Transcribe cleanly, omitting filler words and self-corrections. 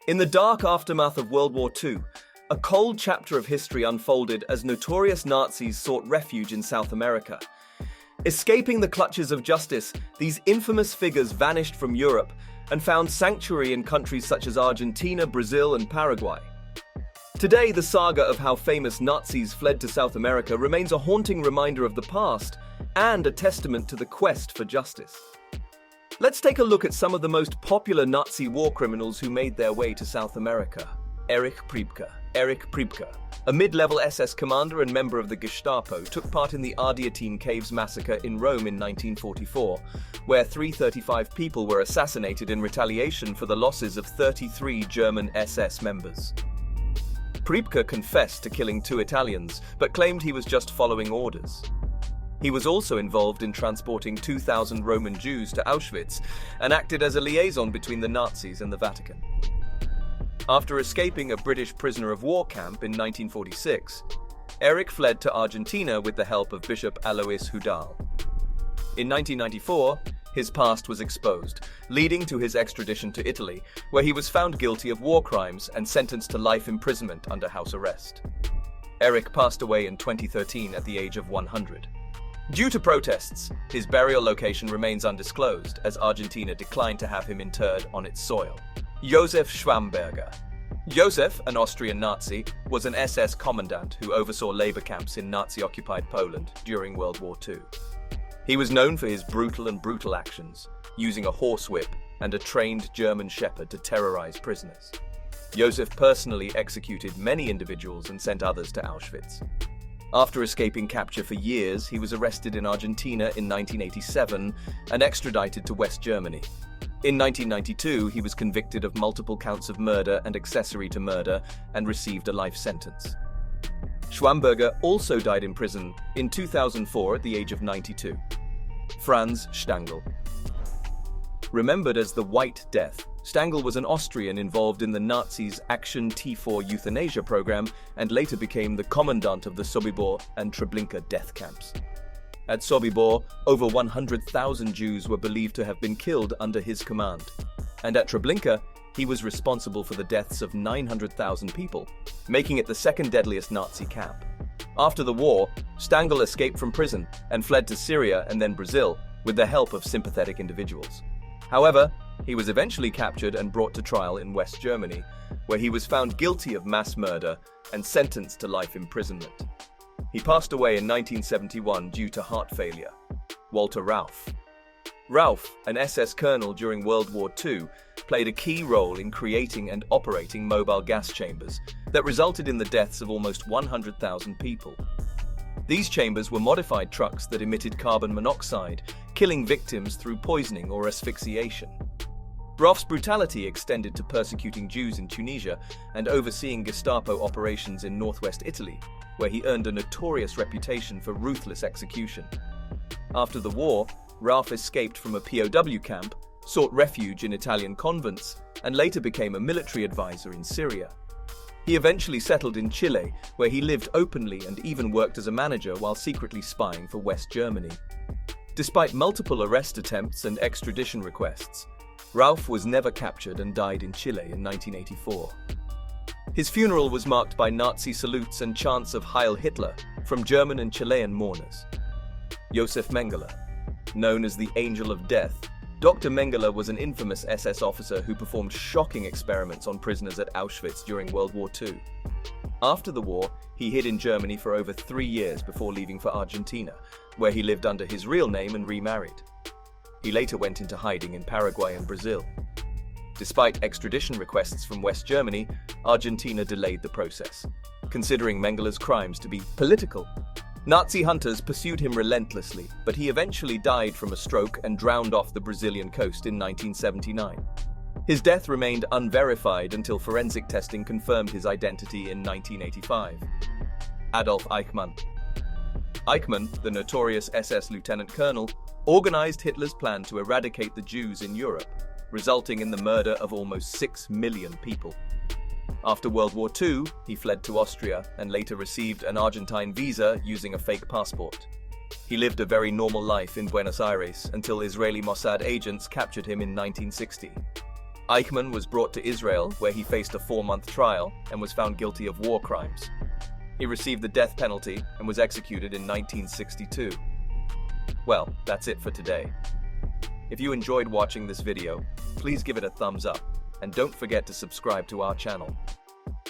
In the dark aftermath of World War II, a cold chapter of history unfolded as notorious Nazis sought refuge in South America. Escaping the clutches of justice, these infamous figures vanished from Europe and found sanctuary in countries such as Argentina, Brazil, and Paraguay. Today, the saga of how famous Nazis fled to South America remains a haunting reminder of the past and a testament to the quest for justice. Let's take a look at some of the most popular Nazi war criminals who made their way to South America. Erich Priebke. Erich Priebke, a mid-level SS commander and member of the Gestapo, took part in the Ardeatine Caves massacre in Rome in 1944, where 335 people were assassinated in retaliation for the losses of 33 German SS members. Priebke confessed to killing 2 Italians, but claimed he was just following orders. He was also involved in transporting 2,000 Roman Jews to Auschwitz and acted as a liaison between the Nazis and the Vatican. After escaping a British prisoner of war camp in 1946, Erich fled to Argentina with the help of Bishop Alois Hudal. In 1994, his past was exposed, leading to his extradition to Italy, where he was found guilty of war crimes and sentenced to life imprisonment under house arrest. Erich passed away in 2013 at the age of 100. Due to protests, his burial location remains undisclosed, as Argentina declined to have him interred on its soil. Josef Schwamberger. Josef, an Austrian Nazi, was an SS commandant who oversaw labor camps in Nazi-occupied Poland during World War II. He was known for his brutal actions, using a horsewhip and a trained German shepherd to terrorize prisoners. Josef personally executed many individuals and sent others to Auschwitz. After escaping capture for years, he was arrested in Argentina in 1987 and extradited to West Germany. In 1992, he was convicted of multiple counts of murder and accessory to murder and received a life sentence. Schwamberger also died in prison in 2004 at the age of 92. Franz Stangl. Remembered as the White Death, Stangl was an Austrian involved in the Nazis' Action T4 euthanasia program and later became the commandant of the Sobibor and Treblinka death camps. At Sobibor, over 100,000 Jews were believed to have been killed under his command. And at Treblinka, he was responsible for the deaths of 900,000 people, making it the second deadliest Nazi camp. After the war, Stangl escaped from prison and fled to Syria and then Brazil with the help of sympathetic individuals. However, he was eventually captured and brought to trial in West Germany, where he was found guilty of mass murder and sentenced to life imprisonment. He passed away in 1971 due to heart failure. Walter Rauff. Rauff, an SS colonel during World War II, played a key role in creating and operating mobile gas chambers that resulted in the deaths of almost 100,000 people. These chambers were modified trucks that emitted carbon monoxide, killing victims through poisoning or asphyxiation. Rauff's brutality extended to persecuting Jews in Tunisia and overseeing Gestapo operations in northwest Italy, where he earned a notorious reputation for ruthless execution. After the war, Rauff escaped from a POW camp, sought refuge in Italian convents, and later became a military advisor in Syria. He eventually settled in Chile, where he lived openly and even worked as a manager while secretly spying for West Germany. Despite multiple arrest attempts and extradition requests, Rauff was never captured and died in Chile in 1984. His funeral was marked by Nazi salutes and chants of Heil Hitler from German and Chilean mourners. Josef Mengele. Known as the Angel of Death, Dr. Mengele was an infamous SS officer who performed shocking experiments on prisoners at Auschwitz during World War II. After the war, he hid in Germany for over 3 years before leaving for Argentina, where he lived under his real name and remarried. He later went into hiding in Paraguay and Brazil. Despite extradition requests from West Germany, Argentina delayed the process, considering Mengele's crimes to be political. Nazi hunters pursued him relentlessly, but he eventually died from a stroke and drowned off the Brazilian coast in 1979. His death remained unverified until forensic testing confirmed his identity in 1985. Adolf Eichmann. Eichmann, the notorious SS lieutenant colonel, organized Hitler's plan to eradicate the Jews in Europe, resulting in the murder of almost 6 million people. After World War II, he fled to Austria and later received an Argentine visa using a fake passport. He lived a very normal life in Buenos Aires until Israeli Mossad agents captured him in 1960. Eichmann was brought to Israel, where he faced a 4-month trial and was found guilty of war crimes. He received the death penalty and was executed in 1962. Well, that's it for today. If you enjoyed watching this video, please give it a thumbs up, and don't forget to subscribe to our channel.